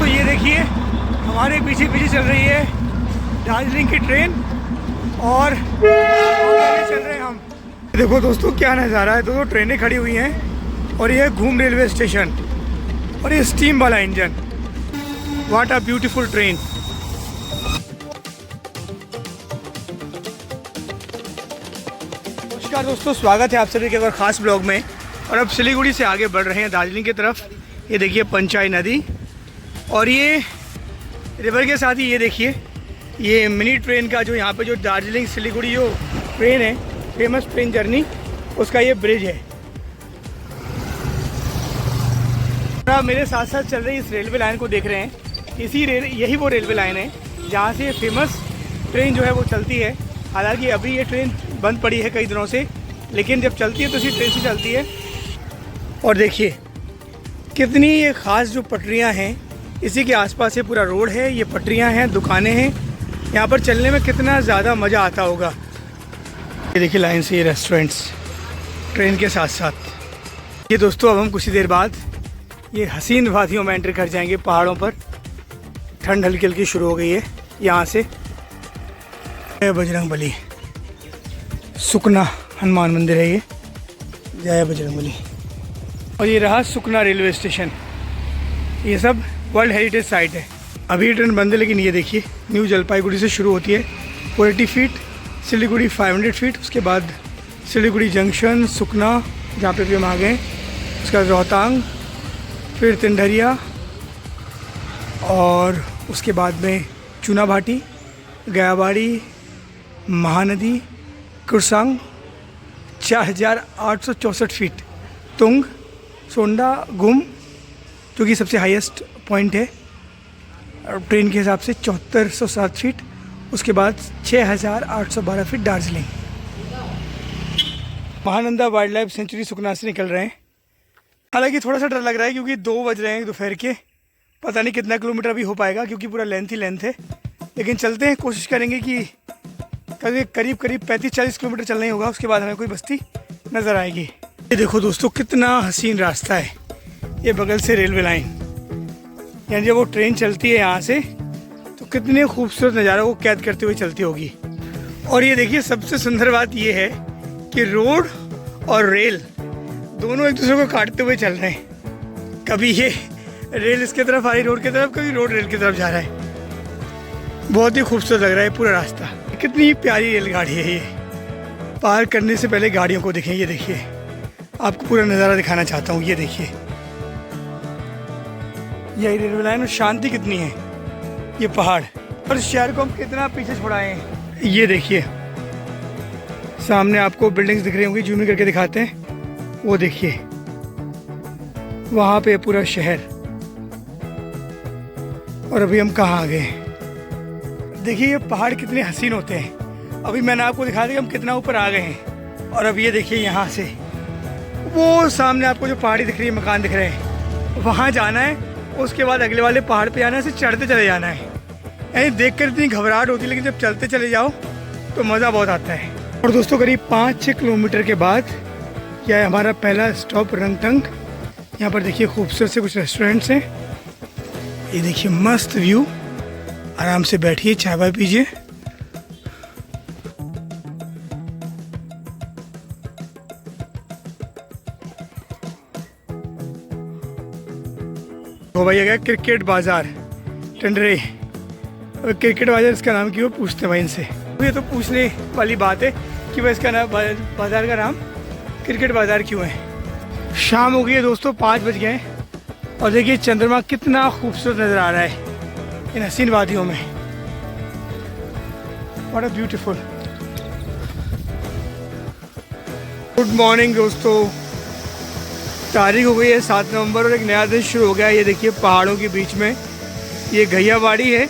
दोस्तों ये देखिए हमारे पीछे पीछे चल रही है दार्जिलिंग की ट्रेन और आगे चल रहे हैं हम। देखो दोस्तों क्या नज़ारा है, दो ट्रेनें खड़ी हुई हैं और ये घूम रेलवे स्टेशन और ये स्टीम वाला engine. What a beautiful train. नमस्कार दोस्तों, स्वागत है आप सभी के एक और ख़ास ब्लॉग में। और अब सिलीगुड़ी से आगे बढ़ रहे हैं दार्जिलिंग की तरफ। ये देखिए पंचाई नदी और ये रिवर के साथ ही ये देखिए ये मिनी ट्रेन का जो यहाँ पे जो दार्जिलिंग सिलीगुड़ी जो ट्रेन है, फेमस ट्रेन जर्नी, उसका ये ब्रिज है। आप मेरे साथ साथ चल रही इस रेलवे लाइन को देख रहे हैं। यही वो रेलवे लाइन है जहाँ से फेमस ट्रेन जो है वो चलती है। हालांकि अभी ये ट्रेन बंद पड़ी है कई दिनों से, लेकिन जब चलती है तो इसी ट्रेन से चलती है। और देखिए कितनी ये ख़ास जो पटरियाँ हैं, इसी के आसपास ये पूरा रोड है, ये पटरियाँ हैं, दुकानें हैं। यहाँ पर चलने में कितना ज़्यादा मज़ा आता होगा। ये देखिए लाइन से ये रेस्टोरेंट्स ट्रेन के साथ साथ। ये दोस्तों अब हम कुछ ही देर बाद ये हसीन वादियों में एंटर कर जाएंगे पहाड़ों पर। ठंड हल्की हल्की शुरू हो गई है यहाँ से। बजरंगबली, सुकना हनुमान मंदिर है ये, जय बजरंगबली। और ये रहा सुकना रेलवे स्टेशन। ये सब वर्ल्ड हेरिटेज साइट है। अभी ट्रेन बंद है, लेकिन ये देखिए न्यू जलपाईगुड़ी से शुरू होती है 480 फीट, सिलीगुड़ी 500 फीट, उसके बाद सिलीगुड़ी जंक्शन, सुकना जहाँ पे भी हम आ गए, उसके बाद रोहतांग, फिर तिंडरिया और उसके बाद में चूनाभाटी, गयाबाड़ी, महानदी, कुरसांग, 4864 फीट, तुंग, सोंडा, गुम जो कि सबसे हाईएस्ट पॉइंट है ट्रेन के हिसाब से 7407 फीट, उसके बाद 6812 feet Darjeeling. Mahananda wildlife sanctuary Sukna से निकल रहे हैं। हालांकि थोड़ा सा डर लग रहा है क्योंकि 2 बज रहे हैं दोपहर के। पता नहीं कितना किलोमीटर अभी हो पाएगा क्योंकि पूरा लेंथ ही लेंथ है, लेकिन चलते हैं, कोशिश करेंगे कि करीब 35-40 किलोमीटर चलना ही होगा। उसके बाद हमें कोई बस्ती नज़र आएगी। ये देखो दोस्तों कितना हसीन रास्ता है। ये बगल से रेलवे लाइन, यानी जब वो ट्रेन चलती है यहाँ से तो कितने खूबसूरत नज़ारों को कैद करते हुए चलती होगी। और ये देखिए सबसे सुंदर बात ये है कि रोड और रेल दोनों एक दूसरे को काटते हुए चल रहे हैं। कभी ये रेल इसके तरफ आ रही रोड की तरफ, कभी रोड रेल की तरफ जा रहा है। बहुत ही खूबसूरत लग रहा है पूरा रास्ता। कितनी प्यारी रेलगाड़ी है ये। पार करने से पहले गाड़ियों को देखें, ये देखिए, आपको पूरा नज़ारा दिखाना चाहता हूँ। ये देखिए यही रेलवे लाइन और शांति कितनी है, ये पहाड़ और शहर को हम कितना पीछे छुड़ाए हैं। ये देखिए सामने आपको बिल्डिंग्स दिख रही होंगी, जूम इन करके दिखाते हैं। वो देखिए वहाँ पे पूरा शहर। और अभी हम कहाँ आ गए। देखिए ये पहाड़ कितने हसीन होते हैं। अभी मैंने आपको दिखा दिया हम कितना ऊपर आ गए हैं। और अब ये देखिए यहाँ से वो सामने आपको जो पहाड़ी दिख रही है, मकान दिख रहे हैं, वहाँ जाना है। उसके बाद अगले वाले पहाड़ पे जाना है, सिर्फ चढ़ते चले जाना है। यानी देख कर इतनी घबराहट होती है, लेकिन जब चलते चले जाओ तो मज़ा बहुत आता है। और दोस्तों करीब 5-6 किलोमीटर के बाद यह है हमारा पहला स्टॉप रंगटंग। यहाँ पर देखिए खूबसूरत से कुछ रेस्टोरेंट्स हैं। ये देखिए मस्त व्यू, आराम से बैठिए, चाय वाय पीजिए। वो भैया गया क्रिकेट बाजार टंडरे। अब क्रिकेट बाजार इसका नाम क्यों पूछते हैं भाई इनसे। ये तो पूछने वाली बात है कि भाई इसका नाम बाजार का नाम क्रिकेट बाजार क्यों है। शाम हो गई है दोस्तों, 5 बज गए और देखिए चंद्रमा कितना खूबसूरत नज़र आ रहा है इन हसीन वादियों में। What a beautiful. Good morning दोस्तों, तारीख हो गई है 7 नवंबर और एक नया दिन शुरू हो गया है। ये देखिए पहाड़ों के बीच में ये घैयाबाड़ी है।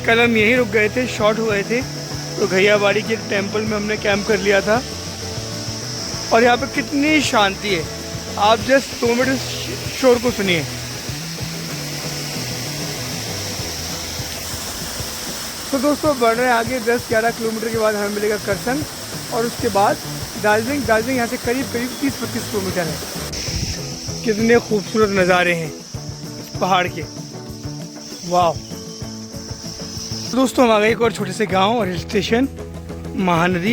कल हम यहीं रुक गए थे, शॉर्ट हुए थे, तो घैयाबाड़ी के टेंपल में हमने कैंप कर लिया था। और यहाँ पे कितनी शांति है, आप जस्ट 2 मिनट शोर को सुनिए। तो दोस्तों बढ़ रहे आगे 10-11 किलोमीटर के बाद हमें मिलेगा करसन और उसके बाद दार्जिलिंग यहाँ से करीब 30-35 किलोमीटर है। कितने खूबसूरत नज़ारे हैं इस पहाड़ के। वाह दोस्तों, हम आ गए एक और छोटे से गांव और हिल स्टेशन महानदी।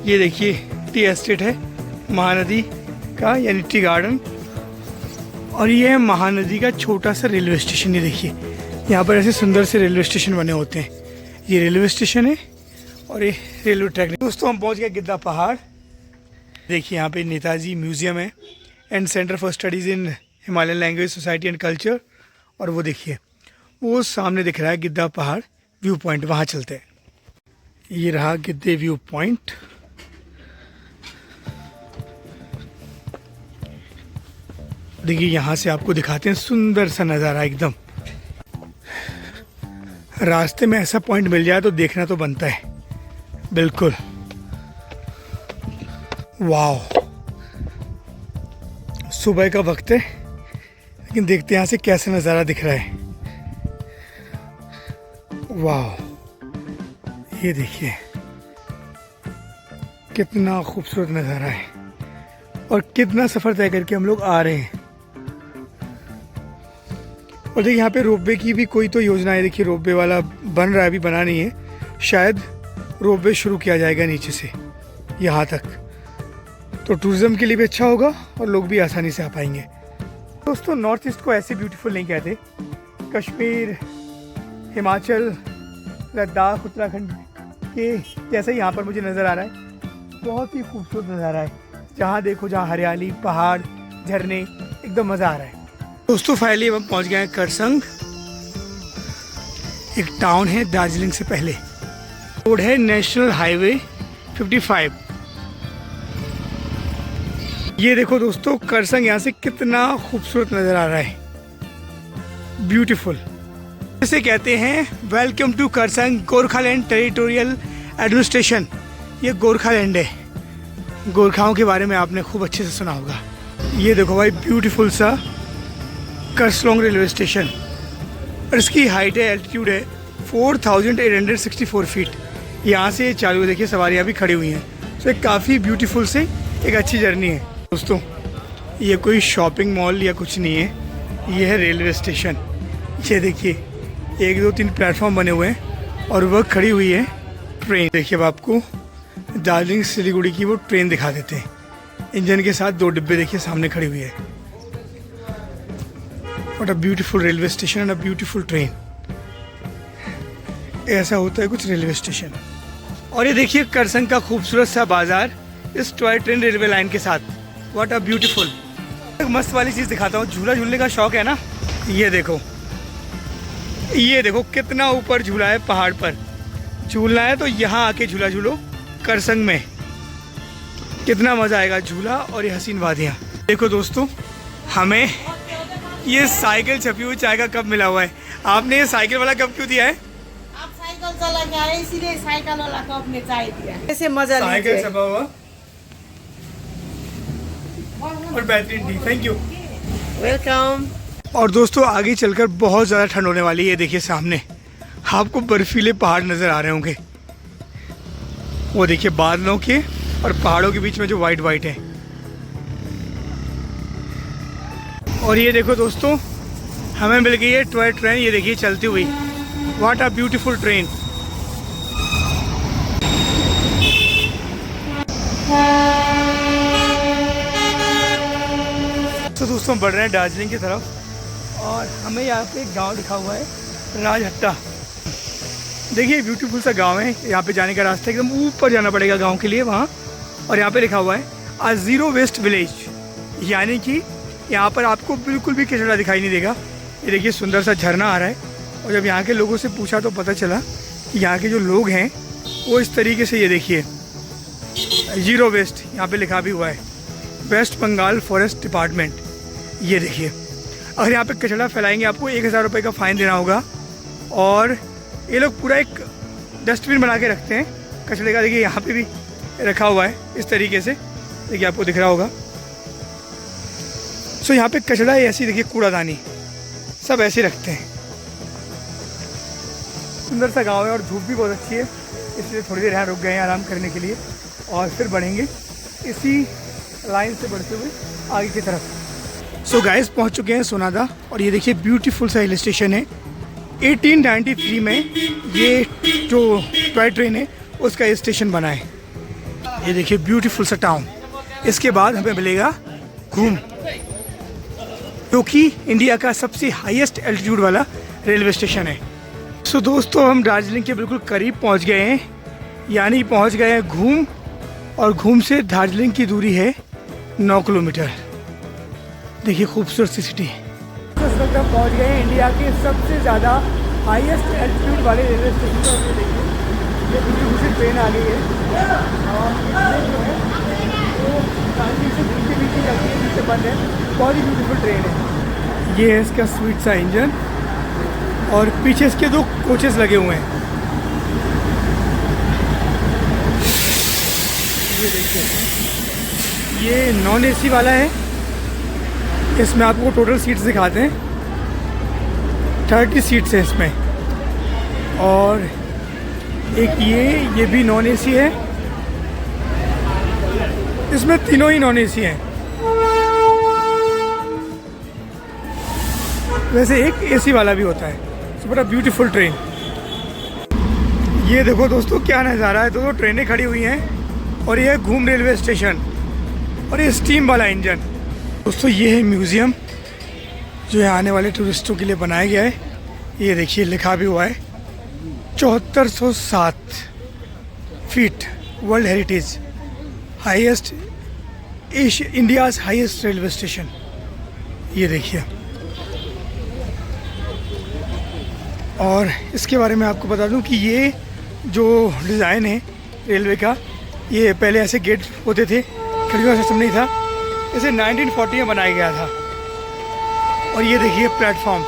ये देखिए टी एस्टेट है महानदी का, यानी टी गार्डन। और ये है महानदी का छोटा सा रेलवे स्टेशन। ये देखिए यहाँ पर ऐसे सुंदर से रेलवे स्टेशन बने होते हैं। ये रेलवे स्टेशन है और ये रेलवे ट्रैक। दोस्तों हम पहुँच गए गिद्दा पहाड़। देखिए यहाँ पे नेताजी म्यूजियम है and centre for studies in Himalayan language society and culture. और वो देखिए वो सामने दिख रहा है गिद्दा पहाड़ व्यू पॉइंट, वहाँ चलते हैं। ये रहा गिद्धे व्यू पॉइंट। देखिए यहाँ से आपको दिखाते हैं सुंदर सा नज़ारा एकदम। रास्ते में ऐसा पॉइंट मिल जाए तो देखना तो बनता है बिल्कुल। वाह, सुबह का वक्त है लेकिन देखते हैं यहाँ से कैसा नज़ारा दिख रहा है। वाह, ये देखिए कितना खूबसूरत नज़ारा है और कितना सफ़र तय करके हम लोग आ रहे हैं। और देखिए यहाँ पे रोपवे की भी कोई तो योजना है। देखिए रोपवे वाला बन रहा है, अभी बना नहीं है, शायद रोपवे शुरू किया जाएगा नीचे से यहाँ तक, तो टूरिज्म के लिए भी अच्छा होगा और लोग भी आसानी से आ पाएंगे। दोस्तों नॉर्थ ईस्ट को ऐसे ब्यूटीफुल नहीं कहते। कश्मीर, हिमाचल, लद्दाख, उत्तराखंड के जैसा ही यहाँ पर मुझे नज़र आ रहा है। बहुत ही खूबसूरत नज़ारा है, जहाँ देखो जहाँ हरियाली, पहाड़, झरने, एकदम मज़ा आ रहा है। दोस्तों फाइनली हम पहुँच गए हैं करसंग। एक टाउन है दार्जिलिंग से पहले। रोड है नेशनल हाईवे 55। ये देखो दोस्तों करसंग यहाँ से कितना खूबसूरत नज़र आ रहा है, ब्यूटीफुल। इसे कहते हैं welcome to Kurseong Gorkhaland territorial administration. ये गोरखालैंड है, गोरखाओं के बारे में आपने खूब अच्छे से सुना होगा। ये देखो भाई ब्यूटीफुल सा करसलोंग रेलवे स्टेशन, और इसकी हाइट है, एल्टीट्यूड है 4864 फीट। यहाँ से चालू देखिए सवारियाँ भी खड़ी हुई हैं, तो एक काफ़ी ब्यूटीफुल से एक अच्छी जर्नी है। दोस्तों ये कोई शॉपिंग मॉल या कुछ नहीं है, ये है रेलवे स्टेशन। ये देखिए 1 2 3 प्लेटफॉर्म बने हुए हैं और वह खड़ी हुई है ट्रेन। देखिए अब आपको दार्जिलिंग सिलीगुड़ी की वो ट्रेन दिखा देते हैं, इंजन के साथ 2 डिब्बे देखिए सामने खड़ी हुई है। What a beautiful railway station and a beautiful train. ऐसा होता है कुछ रेलवे स्टेशन। और ये देखिए करसंग का खूबसूरत सा बाजार इस टॉय ट्रेन रेलवे लाइन के साथ। What a beautiful. एक मस्त वाली चीज़ दिखाता हूँ, झूला झूलने का शौक है ना, ये देखो, ये देखो कितना ऊपर झूला है। पहाड़ पर झूलना है तो यहाँ आके झूला झूलो करसंग में, कितना मज़ा आएगा झूला और ये हसीन वादियाँ। देखो दोस्तों हमें ये साइकिल छपी हुई चाय का कप मिला हुआ है। आपने ये साइकिल वाला कप क्यों दिया है? आप साइकिल चला के आए इसीलिए साइकिल वाला कप में चाय दिया। ऐसे मजा साइकिल छपा हुआ और बेहतरीन टी, थैंक यू, वेलकम। और दोस्तों आगे चलकर बहुत ज़्यादा ठंड होने वाली है। ये देखिए सामने आपको बर्फीले पहाड़ नज़र आ रहे होंगे, वो देखिए बादलों के और पहाड़ों के बीच में जो वाइट वाइट है। और ये देखो दोस्तों हमें मिल गई है टॉय ट्रेन, ये देखिए चलती हुई। What a beautiful train. तो दोस्तों हम बढ़ रहे हैं दार्जिलिंग की तरफ और हमें यहाँ पे एक गांव लिखा हुआ है राजहट्टा। देखिए ब्यूटीफुल सा गांव है। यहाँ पे जाने का रास्ता एकदम ऊपर जाना पड़ेगा गांव के लिए वहाँ, और यहाँ पे लिखा हुआ है आ ज़ीरो वेस्ट विलेज, यानी कि यहाँ पर आपको बिल्कुल भी कचरा दिखाई नहीं देगा। ये देखिए सुंदर सा झरना आ रहा है, और जब यहाँ के लोगों से पूछा तो पता चला कि यहाँ के जो लोग हैं वो इस तरीके से, ये देखिए ज़ीरो वेस्ट यहाँ पे लिखा भी हुआ है, वेस्ट बंगाल फॉरेस्ट डिपार्टमेंट। ये देखिए अगर यहाँ पे कचरा फैलाएंगे आपको 1000 रुपये का फ़ाइन देना होगा। और ये लोग पूरा एक डस्टबिन बना के रखते हैं कचरे का। देखिए यहाँ पे भी रखा हुआ है इस तरीके से, देखिए आपको दिख रहा होगा। सो यहाँ पे कचरा ऐसी देखिए कूड़ादानी सब ऐसे रखते हैं। सुंदर सा गांव है और धूप भी बहुत अच्छी है, इसलिए थोड़ी देर यहाँ रुक गए हैं आराम करने के लिए, और फिर बढ़ेंगे इसी लाइन से बढ़ते हुए आगे की तरफ। सो गाइस पहुँच चुके हैं सोनादा, और ये देखिए ब्यूटीफुल सा हिल स्टेशन है। 1893 में ये जो टॉय ट्रेन है उसका ये स्टेशन बना है। ये देखिए ब्यूटीफुल सा टाउन। इसके बाद हमें मिलेगा घूम, जो कि इंडिया का सबसे हाईएस्ट एल्टीट्यूड वाला रेलवे स्टेशन है। सो दोस्तों, हम दार्जिलिंग के बिल्कुल करीब पहुंच गए हैं, यानी पहुंच गए हैं घूम, और घूम से दार्जिलिंग की दूरी है 9 किलोमीटर। देखिए खूबसूरत सी सिटी। इस वक्त हम पहुंच गए हैं इंडिया के सबसे ज़्यादा हाईएस्ट एल्टीट्यूड वाले रेलवे स्टेशन पर। ये देखिए, ये दूसरी ट्रेन आ गई है और ये जो है वो दार्जिलिंग से बीच के बीच ही चलती है, बीच से बंद है। बहुत ही ब्यूटीफुल ट्रेन है। ये है इसका स्वीट सा इंजन और पीछे इसके 2 कोचेस लगे हुए हैं। ये देखिए, ये नॉन एसी वाला है। इसमें आपको टोटल सीट्स दिखाते हैं, 30 सीट्स है इसमें। और एक ये भी नॉन एसी है। इसमें तीनों ही नॉन एसी हैं। वैसे एक एसी वाला भी होता है। तो बड़ा ब्यूटीफुल ट्रेन। ये देखो दोस्तों क्या नज़ारा है। 2 ट्रेनें खड़ी हुई हैं और ये है घूम रेलवे स्टेशन और ये स्टीम वाला इंजन। दोस्तों ये है म्यूज़ियम जो है आने वाले टूरिस्टों के लिए बनाया गया है। ये देखिए लिखा भी हुआ है 7407 feet world heritage highest India's highest railway station. ये देखिए, और इसके बारे में आपको बता दूं कि ये जो डिज़ाइन है रेलवे का, ये पहले ऐसे गेट होते थे, खिड़कियों का सिस्टम नहीं था। इसे 1940 में बनाया गया था। और ये देखिए प्लेटफॉर्म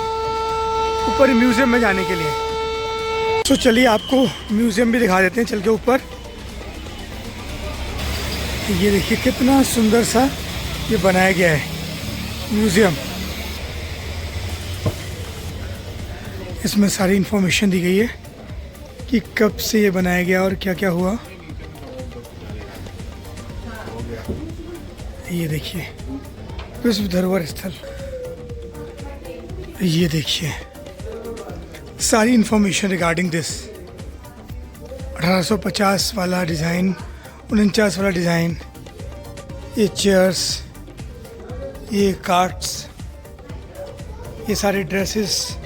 ऊपर म्यूज़ियम में जाने के लिए। तो चलिए आपको म्यूज़ियम भी दिखा देते हैं चल के ऊपर। ये देखिए कितना सुंदर सा ये बनाया गया है म्यूज़ियम। इसमें सारी इन्फॉर्मेशन दी गई है कि कब से ये बनाया गया और क्या क्या हुआ। ये देखिए विश्व धरोहर स्थल। ये देखिए सारी इन्फॉर्मेशन रिगार्डिंग दिस। 1850 वाला डिज़ाइन, 49 वाला डिज़ाइन, ये चेयर्स, ये कार्ट्स, ये सारे ड्रेसेस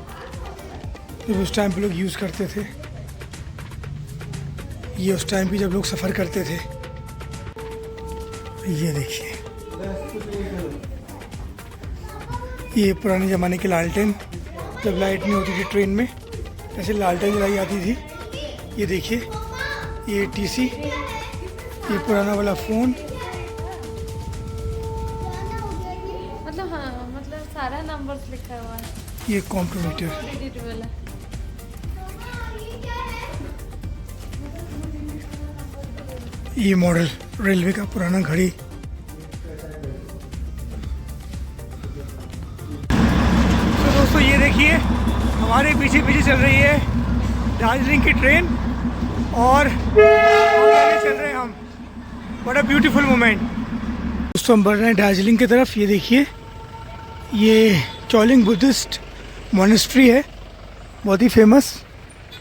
जो उस टाइम पे लोग यूज़ करते थे। ये उस टाइम पे जब लोग सफ़र करते थे। ये देखिए, ये पुराने ज़माने की लालटेन, जब लाइट नहीं होती थी ट्रेन में ऐसे लालटेन जलाई जाती थी। ये देखिए, ये टीसी, ये पुराना वाला फ़ोन। मतलब हाँ, मतलब सारा नंबर्स लिखा हुआ है। ये कॉम्प्यूटर। ये मॉडल रेलवे का पुराना घड़ी। तो दोस्तों ये देखिए हमारे पीछे पीछे चल रही है दार्जिलिंग की ट्रेन और आगे चल रहे हैं हम। बड़ा ब्यूटीफुल मोमेंट। दोस्तों हम बढ़ रहे हैं दार्जिलिंग की तरफ। ये देखिए, ये चोलिंग बुद्धिस्ट मोनेस्ट्री है, बहुत ही फेमस।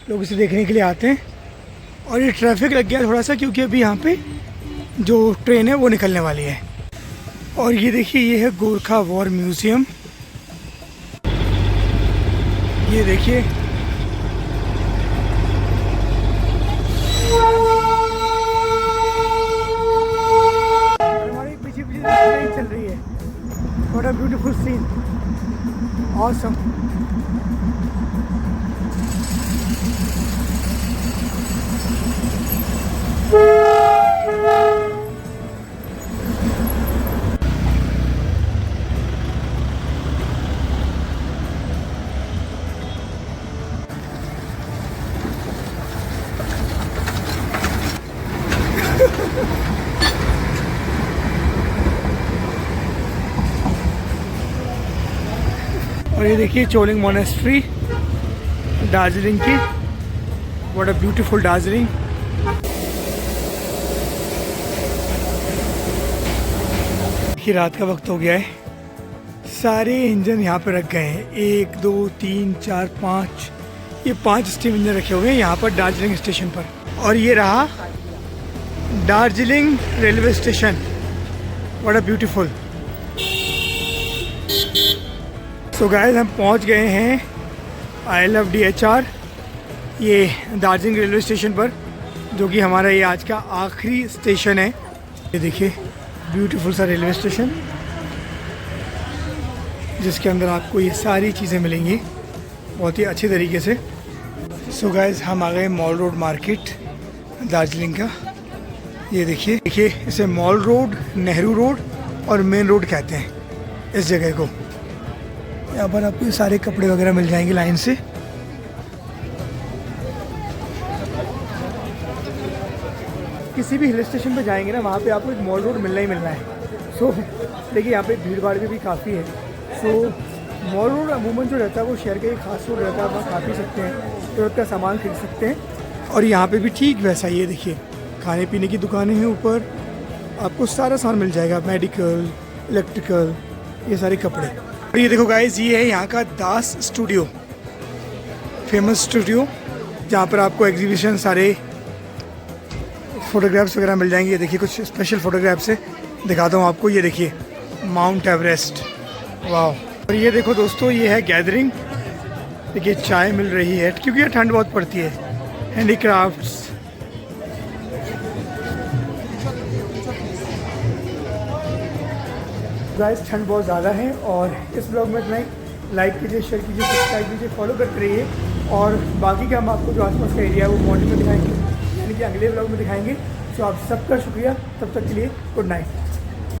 लोग इसे देखने के लिए आते हैं। और ये ट्रैफिक लग गया थोड़ा सा क्योंकि अभी यहाँ पे जो ट्रेन है वो निकलने वाली है। और ये देखिए, ये है गोरखा वॉर म्यूज़ियम। ये देखिए, हमारी पीछे पीछे ट्रेन चल रही है। What a beautiful scene, awesome. और ये देखिए चोलिंग मोनेस्ट्री दार्जिलिंग की। What a beautiful Darjeeling. देखिए रात का वक्त हो गया है, सारे इंजन यहाँ पे रख गए हैं। 1 2 3 4 5 ये 5 स्टीम इंजन रखे हुए हैं यहाँ पर दार्जिलिंग स्टेशन पर। और ये रहा Darjeeling railway station. What a beautiful. So guys हम पहुँच गए हैं आई लव DHR, ये दार्जिलिंग रेलवे स्टेशन पर, जो कि हमारा ये आज का आखिरी स्टेशन है। ये देखिए ब्यूटीफुल सा रेलवे स्टेशन, जिसके अंदर आपको ये सारी चीज़ें मिलेंगी बहुत ही अच्छी तरीके से। सो गाइस हम आ गए मॉल रोड मार्केट दार्जिलिंग का। ये देखिए इसे मॉल रोड, नेहरू रोड और मेन रोड कहते हैं इस जगह को। यहाँ पर आपको ये सारे कपड़े वगैरह मिल जाएंगे लाइन से। किसी भी हिल स्टेशन पे जाएंगे ना, वहाँ पे आपको एक मॉल रोड मिलना ही मिलना है। सो देखिए यहाँ पे भीड़ भाड़ भी काफ़ी है। सो मॉल रोड अमूमन जो रहता है वो शहर का एक खास रोड रहता है, वहाँ खा पी सकते हैं, तो उसका सामान खरीद सकते हैं। और यहाँ पे भी ठीक वैसा ही है, देखिए खाने पीने की दुकानें हैं, ऊपर आपको सारा सामान मिल जाएगा, मेडिकल, इलेक्ट्रिकल, ये सारे कपड़े। और ये देखो गाइस, ये है यहाँ का दास स्टूडियो, फेमस स्टूडियो, जहाँ पर आपको एग्जीबिशन सारे फ़ोटोग्राफ्स वगैरह मिल जाएंगे। ये देखिए कुछ स्पेशल फ़ोटोग्राफ्स है, दिखाता हूँ आपको। ये देखिए माउंट एवरेस्ट, वाह। और ये देखो दोस्तों, ये है गैदरिंग। देखिए चाय मिल रही है क्योंकि ये ठंड बहुत पड़ती है। हैंडीक्राफ्ट्स, गाइस ठंड बहुत ज़्यादा है। और इस ब्लॉग में इतना ही। लाइक कीजिए, शेयर कीजिए, सब्सक्राइब कीजिए, फॉलो करते रहिए। और बाकी का हम आपको जो आसपास का एरिया है वो मॉर्निंग में दिखाएंगे, यानी कि अगले ब्लॉग में दिखाएंगे। तो आप सबका शुक्रिया, तब तक के लिए गुड नाइट।